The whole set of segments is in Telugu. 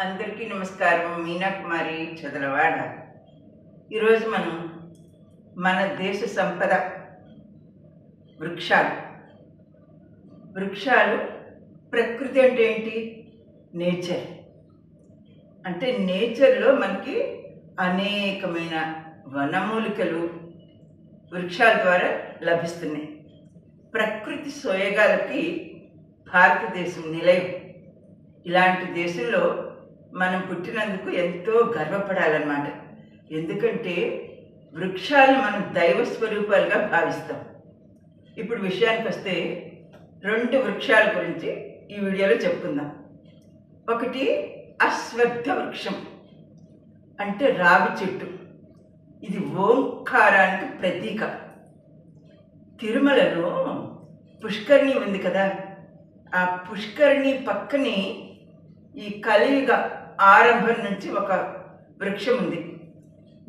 అందరికీ నమస్కారం. మీనా కుమారి చదలవాడ. ఈరోజు మనం మన దేశ సంపద వృక్షాలు. వృక్షాలు ప్రకృతి అంటే ఏంటి? నేచర్. అంటే నేచర్లో మనకి అనేకమైన వనమూలికలు వృక్షాల ద్వారా లభిస్తున్నాయి. ప్రకృతి సోయగాలకి భారతదేశం నిలయం. ఇలాంటి దేశంలో మనం పుట్టినందుకు ఎంతో గర్వపడాలన్నమాట. ఎందుకంటే వృక్షాలను మనం దైవ స్వరూపాలుగా భావిస్తాం. ఇప్పుడు విషయానికి వస్తే 2 వృక్షాల గురించి ఈ వీడియోలో చెప్పుకుందాం. ఒకటి అశ్వత్థ వృక్షం, అంటే రావి చెట్టు. ఇది ఓంకారానికి ప్రతీక. తిరుమలలో పుష్కరిణి ఉంది కదా, ఆ పుష్కరిణి పక్కనే ఈ కలియుగ ఆరంభం నుంచి ఒక వృక్షం ఉంది.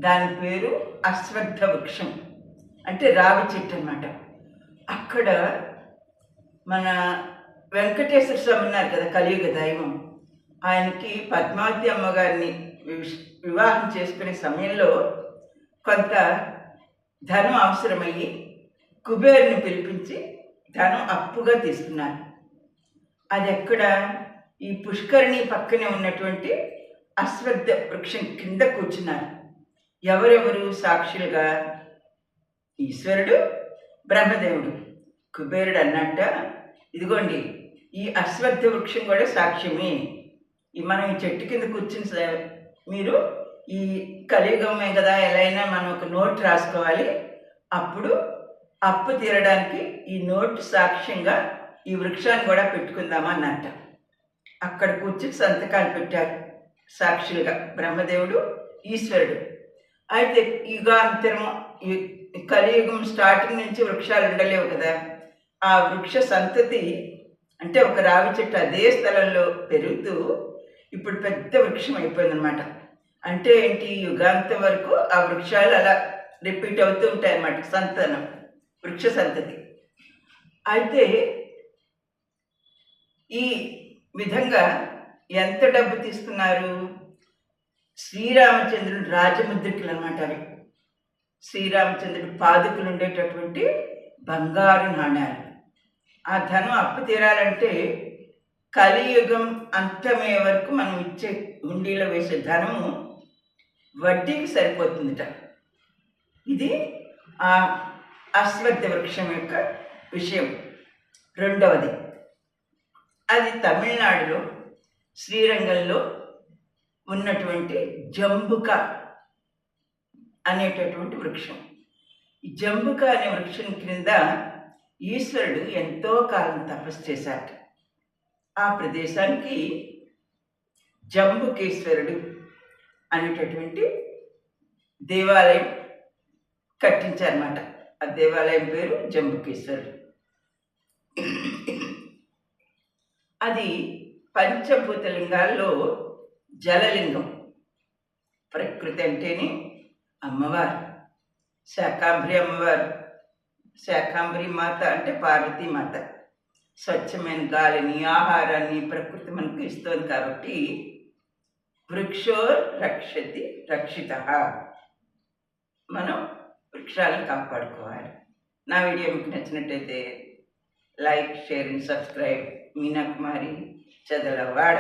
దాని పేరు అశ్వత్థ వృక్షం, అంటే రావి చెట్టు అన్నమాట. అక్కడ మన వెంకటేశ్వర స్వామి ఉన్నారు కదా, కలియుగ దైవం. ఆయనకి పద్మావతి అమ్మగారిని వివాహం చేసుకునే సమయంలో కొంత ధనం అవసరమయ్యి కుబేరుని పిలిపించి ధనం అప్పుగా తీసుకున్నారు. అది ఎక్కడ? ఈ పుష్కరిణి పక్కనే ఉన్నటువంటి అశ్వత్థ వృక్షం కింద కూర్చున్నారు. ఎవరెవరు సాక్షులుగా? ఈశ్వరుడు, బ్రహ్మదేవుడు. కుబేరుడు అన్నట్ట, ఇదిగోండి ఈ అశ్వత్థ వృక్షం కూడా సాక్ష్యమే. మనం ఈ చెట్టు కింద కూర్చుని మీరు ఈ కలియుగమే కదా, ఎలా అయినా మనం ఒక నోట్ రాసుకోవాలి, అప్పుడు అప్పు తీరడానికి ఈ నోటు సాక్ష్యంగా ఈ వృక్షాన్ని కూడా పెట్టుకుందామా అన్నట్ట. అక్కడ కూర్చుని సంతకాలు పెట్టారు సాక్షులుగా బ్రహ్మదేవుడు, ఈశ్వరుడు. అయితే యుగాంతరం, ఈ కలియుగం స్టార్టింగ్ నుంచి వృక్షాలు ఉండలేవు కదా, ఆ వృక్ష సంతతి అంటే ఒక రావి చెట్టు అదే స్థలంలో పెరుగుతూ ఇప్పుడు పెద్ద వృక్షం అయిపోయిందనమాట. అంటే ఏంటి? యుగాంతం వరకు ఆ వృక్షాలు అలా రిపీట్ అవుతూ ఉంటాయి అన్నమాట, సంతానం, వృక్ష సంతతి. అయితే ఈ విధంగా ఎంత డబ్బు తీసుకున్నారు? శ్రీరామచంద్రుడు రాజముద్రికలు అన్నమాట అవి. శ్రీరామచంద్రుడు పాదుకులు ఉండేటటువంటి బంగారు నాణ్యాలు. ఆ ధనం అప్పు తీరాలంటే కలియుగం అంతమయ్యే వరకు మనం ఇచ్చే హుండీలో వేసే ధనము వడ్డీకి సరిపోతుందిట. ఇది ఆ అశ్వత్థ వృక్షం యొక్క విషయం. రెండవది, అది తమిళనాడులో శ్రీరంగంలో ఉన్నటువంటి జంబుక అనేటటువంటి వృక్షం. ఈ జంబుక అనే వృక్షం క్రింద ఈశ్వరుడు ఎంతో కాలం తపస్సు చేశాడు. ఆ ప్రదేశానికి జంబుకేశ్వరుడు అనేటటువంటి దేవాలయం కట్టించారన్నమాట. ఆ దేవాలయం పేరు జంబుకేశ్వరుడు. అది పంచభూత లింగాల్లో జలలింగం. ప్రకృతి అంటేనే అమ్మవారు, శాకాంబరి అమ్మవారు. శాకాంబరి మాత అంటే పార్వతీమాత. స్వచ్ఛమైన గాలిని, ఆహారాన్ని ప్రకృతి మనకు ఇస్తుంది కాబట్టి వృక్షో రక్షతి రక్షిత. మనం వృక్షాలను కాపాడుకోవాలి. నా వీడియో మీకు నచ్చినట్టయితే like, share and subscribe. Meena Kumari Chadalavada.